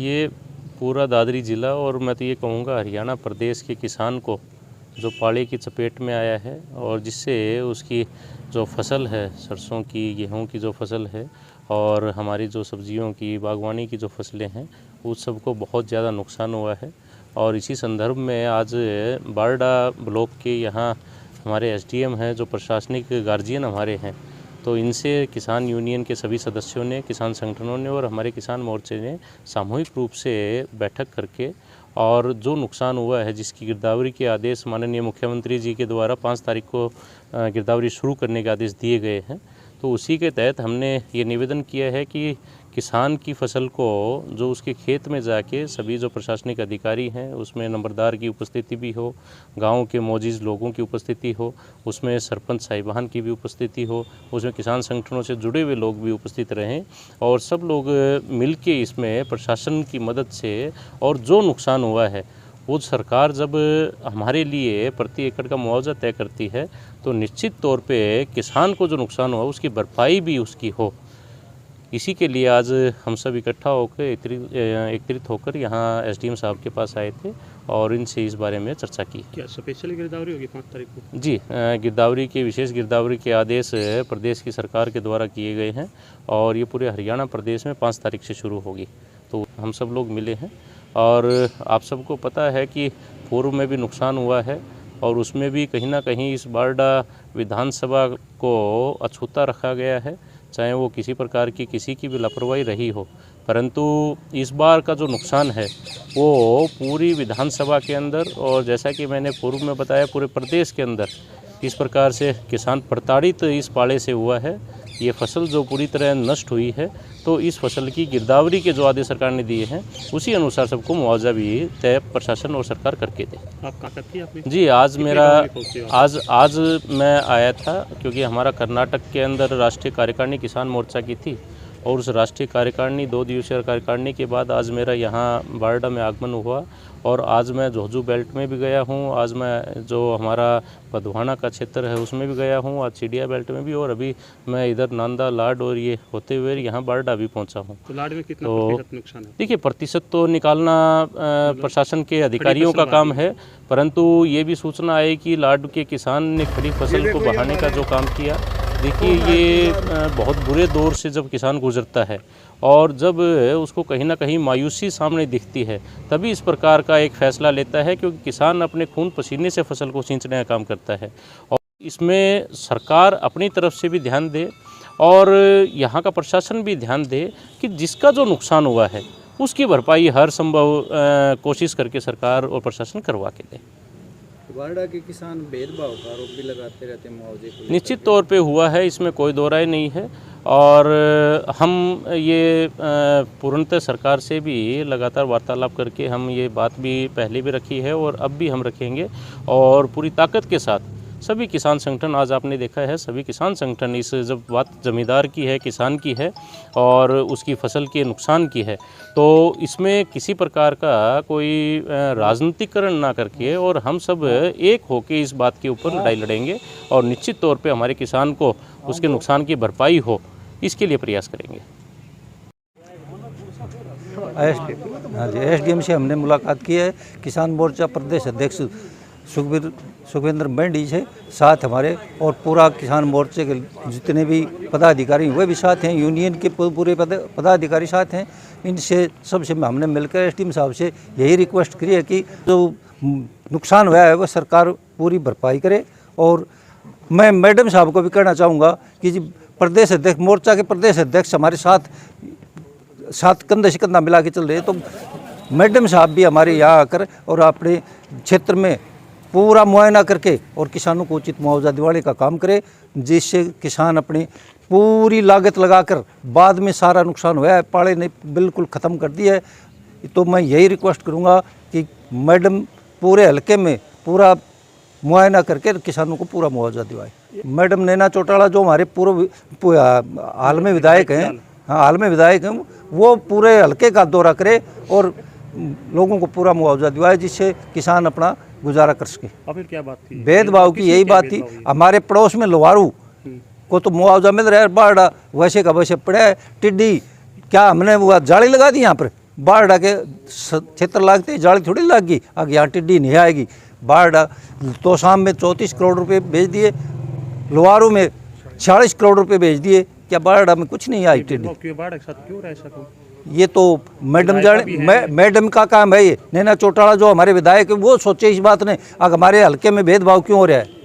ये पूरा दादरी ज़िला और मैं तो ये कहूँगा हरियाणा प्रदेश के किसान को जो पाले की चपेट में आया है और जिससे उसकी जो फसल है, सरसों की, गेहूं की जो फसल है और हमारी जो सब्जियों की, बागवानी की जो फसलें हैं, उस सबको बहुत ज़्यादा नुकसान हुआ है। और इसी संदर्भ में आज बारडा ब्लॉक के यहाँ हमारे एसडीएम हैं, जो प्रशासनिक गार्जियन हमारे हैं, तो इनसे किसान यूनियन के सभी सदस्यों ने, किसान संगठनों ने और हमारे किसान मोर्चे ने सामूहिक रूप से बैठक करके और जो नुकसान हुआ है, जिसकी गिरदावरी के आदेश माननीय मुख्यमंत्री जी के द्वारा 5 तारीख को गिरदावरी शुरू करने के आदेश दिए गए हैं, तो उसी के तहत हमने ये निवेदन किया है कि किसान की फसल को जो उसके खेत में जाके सभी जो प्रशासनिक अधिकारी हैं, उसमें नंबरदार की उपस्थिति भी हो, गांव के मौजूद लोगों की उपस्थिति हो, उसमें सरपंच साहिबान की भी उपस्थिति हो, उसमें किसान संगठनों से जुड़े हुए लोग भी उपस्थित रहें और सब लोग मिल के इसमें प्रशासन की मदद से और जो नुकसान हुआ है वो सरकार जब हमारे लिए प्रति एकड़ का मुआवजा तय करती है तो निश्चित तौर पे किसान को जो नुकसान हुआ उसकी भरपाई भी उसकी हो। इसी के लिए आज हम सब इकट्ठा होकर एकत्रित होकर यहाँ एसडीएम साहब के पास आए थे और इनसे इस बारे में चर्चा की। क्या स्पेशल गिरदावरी होगी 5 तारीख को? जी, गिरदावरी के विशेष गिरदावरी के आदेश प्रदेश की सरकार के द्वारा किए गए हैं और ये पूरे हरियाणा प्रदेश में 5 तारीख से शुरू होगी। तो हम सब लोग मिले हैं और आप सबको पता है कि पूर्व में भी नुकसान हुआ है और उसमें भी कहीं ना कहीं इस बारडा विधानसभा को अछूता रखा गया है, चाहे वो किसी प्रकार की किसी की भी लापरवाही रही हो, परंतु इस बार का जो नुकसान है वो पूरी विधानसभा के अंदर और जैसा कि मैंने पूर्व में बताया पूरे प्रदेश के अंदर इस प्रकार से किसान प्रताड़ित इस पाले से हुआ है। ये फसल जो पूरी तरह नष्ट हुई है, तो इस फसल की गिरदावरी के जो आदेश सरकार ने दिए हैं उसी अनुसार सबको मुआवजा भी तय प्रशासन और सरकार करके दे। आप कहाँ तक की आपने? जी, आज मेरा आज मैं आया था क्योंकि हमारा कर्नाटक के अंदर राष्ट्रीय कार्यकारिणी किसान मोर्चा की थी और उस राष्ट्रीय कार्यकारिणी 2 दिवसीय कार्यकारिणी के बाद आज मेरा यहाँ बारडा में आगमन हुआ और आज मैं जोजू बेल्ट में भी गया हूँ, आज मैं जो हमारा बधवाना का क्षेत्र है उसमें भी गया हूँ, आज चिड़िया बेल्ट में भी और अभी मैं इधर नांदा लाड और ये होते हुए यहाँ बारडा भी पहुँचा हूँ। तो लाड में कितना प्रतिशत नुकसान है? देखिए, प्रतिशत तो निकालना प्रशासन के अधिकारियों का काम है, परंतु ये भी सूचना है कि लाड के किसान ने खड़ी फसल को बढ़ाने का जो काम किया, देखिए ये बहुत बुरे दौर से जब किसान गुजरता है और जब उसको कहीं ना कहीं मायूसी सामने दिखती है तभी इस प्रकार का एक फैसला लेता है, क्योंकि किसान अपने खून पसीने से फसल को सींचने का काम करता है और इसमें सरकार अपनी तरफ से भी ध्यान दे और यहाँ का प्रशासन भी ध्यान दे कि जिसका जो नुकसान हुआ है उसकी भरपाई हर संभव कोशिश करके सरकार और प्रशासन करवा के दे। बारडा के किसान भेदभाव का आरोप भी लगाते रहते हैं मुआवजे को। निश्चित तौर पे हुआ है, इसमें कोई दो राय नहीं है और हम ये पूर्णतः सरकार से भी लगातार वार्तालाप करके हम ये बात भी पहले भी रखी है और अब भी हम रखेंगे और पूरी ताकत के साथ सभी किसान संगठन, आज आपने देखा है सभी किसान संगठन, इस जब बात जमींदार की है, किसान की है और उसकी फसल के नुकसान की है, तो इसमें किसी प्रकार का कोई राजनीतिकरण ना करके और हम सब एक होकर इस बात के ऊपर लड़ाई लड़ेंगे और निश्चित तौर पे हमारे किसान को उसके नुकसान की भरपाई हो, इसके लिए प्रयास करेंगे। हाँ जी, एसडीएम से हमने मुलाकात की है। किसान मोर्चा प्रदेश अध्यक्ष सुखविंदर बेंडी से साथ हमारे और पूरा किसान मोर्चे के जितने भी पदाधिकारी वे भी साथ हैं, यूनियन के पूरे पदाधिकारी साथ हैं। इनसे सबसे हमने मिलकर एसडीएम साहब से यही रिक्वेस्ट करी है कि जो नुकसान हुआ है वो सरकार पूरी भरपाई करे। और मैं मैडम साहब को भी कहना चाहूँगा कि प्रदेश अध्यक्ष, मोर्चा के प्रदेश अध्यक्ष हमारे साथ कंधे से कंधा मिला के चल रहे हैं, तो मैडम साहब भी हमारे यहाँ आकर और अपने क्षेत्र में पूरा मुआयना करके और किसानों को उचित मुआवजा दिलाने का काम करे, जिससे किसान अपनी पूरी लागत लगाकर बाद में सारा नुकसान हुआ है पाले ने बिल्कुल ख़त्म कर दिया है। तो मैं यही रिक्वेस्ट करूँगा कि मैडम पूरे हलके में पूरा मुआयना करके किसानों को पूरा मुआवजा दिलाए। मैडम नैना चौटाला जो हमारे पूर्व हाल में विधायक हैं, हाँ हाल में विधायक हैं, वो पूरे हलके का दौरा करे और लोगों को पूरा मुआवजा दिलाए, जिससे किसान अपना गुजारा कर सके। और फिर क्या बात थी? भेदभाव की यही बात थी। हमारे पड़ोस में लोहारू को तो मुआवजा मिल रहा है, बारडा वैसे का वैसे पड़ा है। टिड्डी क्या हमने वो जाली लगा दी यहाँ पर? बाढ़ के क्षेत्र लागते जाली थोड़ी लग गई, आगे यहाँ टिड्डी नहीं आएगी। बाढ़ तो शाम में 34 करोड़ रुपए भेज दिए, लोहारू में 46 करोड़ रुपए भेज दिए, क्या बाढ़ में कुछ नहीं आई टिड्डी। क्यों बाढ़ के साथ क्यों रहा ऐसा क्यों? ये तो मैडम जाने, मैडम का काम है ये। नैना चौटाला जो हमारे विधायक है वो सोचे इस बात ने, अब हमारे हल्के में भेदभाव क्यों हो रहा है।